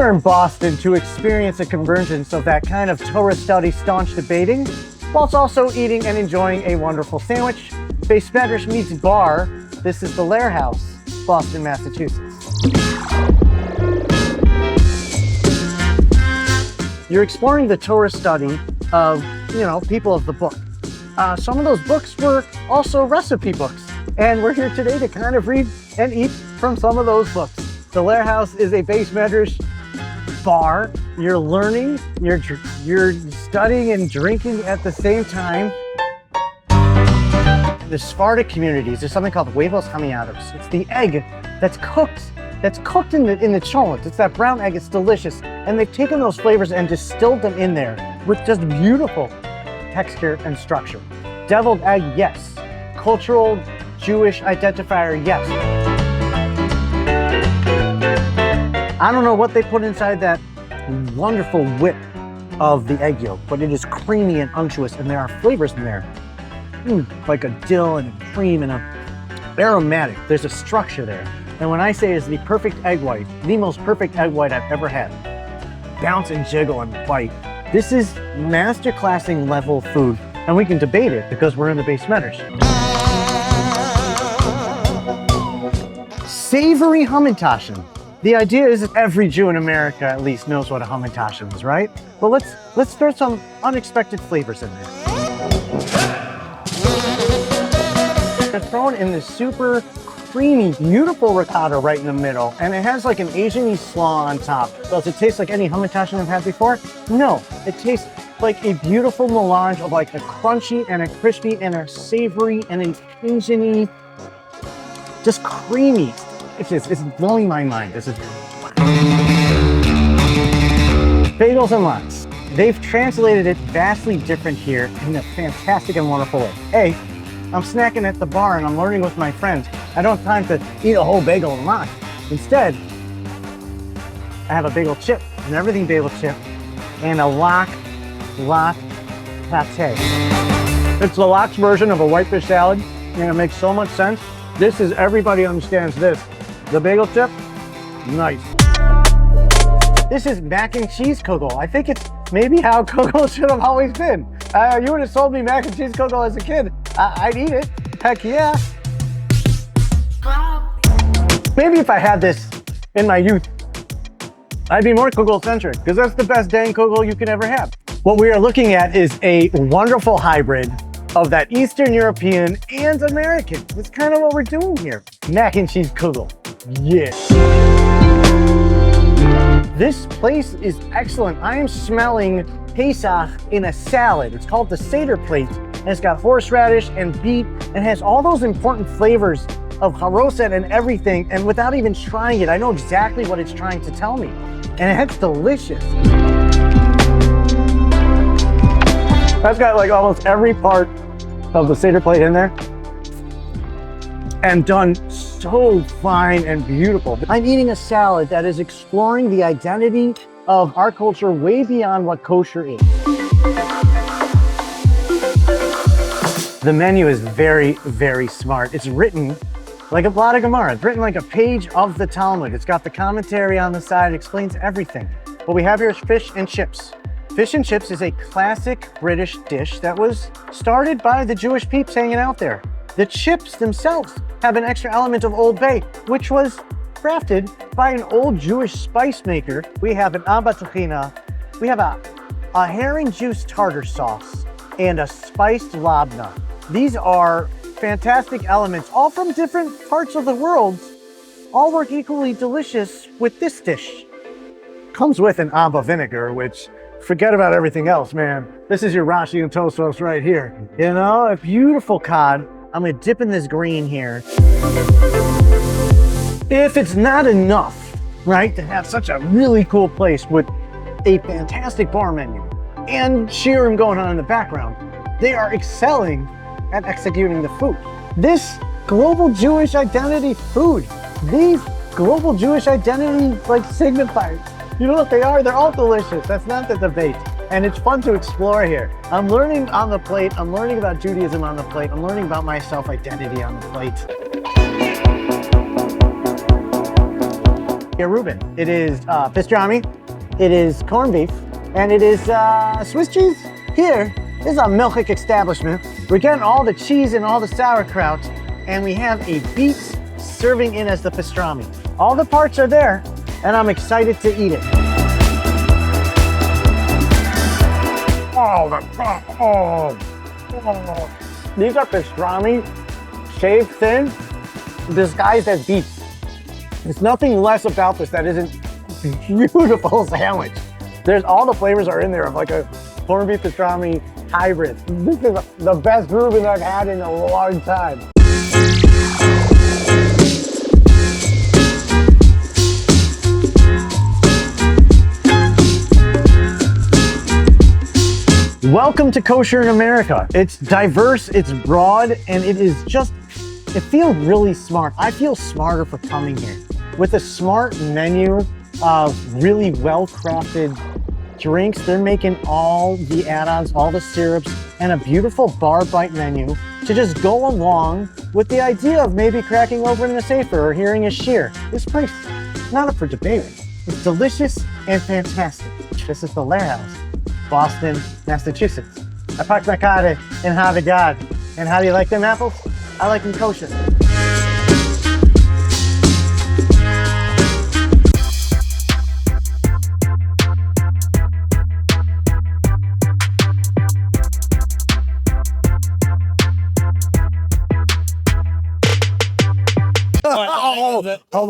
We're in Boston to experience a convergence of that kind of Torah study staunch debating, whilst also eating and enjoying a wonderful sandwich. Bais Medrash meets bar. This is the Lehrhaus, Boston, Massachusetts. You're exploring the Torah study of, people of the book. Some of those books were also recipe books, and we're here today to kind of read and eat from some of those books. The Lehrhaus is a Bais Medrash bar. You're learning, you're studying and drinking at the same time. The Sephardic communities, there's something called Huevos. It's the egg that's cooked in the cholent. It's that brown egg. It's delicious, and they've taken those flavors and distilled them in there with just beautiful texture and structure. Deviled egg, yes. Cultural Jewish identifier, yes. I don't know what they put inside that wonderful whip of the egg yolk, but it is creamy and unctuous, and there are flavors in there. Like a dill and a cream and a aromatic. There's a structure there. And when I say it's the perfect egg white, the most perfect egg white I've ever had. Bounce and jiggle and bite. This is masterclassing level food, and we can debate it because we're in the Bais Medrash. Savory Hamantashan. The idea is that every Jew in America at least knows what a Hamantashan is, right? But let's throw some unexpected flavors in there. They're thrown in this super creamy, beautiful ricotta right in the middle, and it has like an Asian-y slaw on top. Does it taste like any Hamantashan I've had before? No, it tastes like a beautiful melange of like a crunchy and a crispy and a savory and an Asian-y, just creamy. It's blowing my mind. This is bagels and lox. They've translated it vastly different here in a fantastic and wonderful way. Hey, I'm snacking at the bar and I'm learning with my friends. I don't have time to eat a whole bagel and lox. Instead, I have a bagel chip, an everything bagel chip, and a lox pate. It's the lox version of a whitefish salad, and it makes so much sense. This is, everybody understands this. The bagel chip, nice. This is mac and cheese kugel. I think it's maybe how kugel should have always been. You would have sold me mac and cheese kugel as a kid. I'd eat it, heck yeah. Maybe if I had this in my youth, I'd be more kugel-centric, because that's the best dang kugel you can ever have. What we are looking at is a wonderful hybrid of that Eastern European and American. That's kind of what we're doing here. Mac and cheese kugel, yeah. This place is excellent. I am smelling Pesach in a salad. It's called the Seder Plate, and it's got horseradish and beet, and has all those important flavors of haroset and everything, and without even trying it, I know exactly what it's trying to tell me, and it's delicious. That's got like almost every part of the Seder Plate in there, and done so fine and beautiful. I'm eating a salad that is exploring the identity of our culture way beyond what kosher is. The menu is very, very smart. It's written like a blot of Gemara. It's written like a page of the Talmud. It's got the commentary on the side. It explains everything. What we have here is fish and chips. Fish and chips is a classic British dish that was started by the Jewish peeps hanging out there. The chips themselves have an extra element of Old Bay, which was crafted by an old Jewish spice maker. We have an Abba Tahina, we have a herring juice tartar sauce, and a spiced labna. These are fantastic elements, all from different parts of the world, all work equally delicious with this dish. Comes with an Abba vinegar, which, forget about everything else, man. This is your Rashi and Tosfos right here. You know, a beautiful cod. I'm gonna dip in this green here. If it's not enough, right, to have such a really cool place with a fantastic bar menu and shiurim going on in the background, they are excelling at executing the food. This global Jewish identity food, these global Jewish identity like signifiers, you know what they are? They're all delicious. That's not the debate. And it's fun to explore here. I'm learning on the plate. I'm learning about Judaism on the plate. I'm learning about my self-identity on the plate. Yeah, Reuben. It is pastrami, it is corned beef, and it is Swiss cheese. Here, this is a milchik establishment. We're getting all the cheese and all the sauerkraut, and we have a beet serving in as the pastrami. All the parts are there, and I'm excited to eat it. These are pastrami, shaved thin, disguised as beef. There's nothing less about this that isn't a beautiful sandwich. There's all the flavors are in there of like a corned beef pastrami hybrid. This is the best Reuben I've had in a long time. Welcome to Kosher in America. It's diverse, it's broad, and it feels really smart. I feel smarter for coming here. With a smart menu of really well-crafted drinks, they're making all the add-ons, all the syrups, and a beautiful bar bite menu to just go along with the idea of maybe cracking open a sefer or hearing a shir. This place is not up for debate. It's delicious and fantastic. This is the Lehrhaus, Boston, Massachusetts. I parked my car in Harvard. And how do you like them apples? I like them kosher.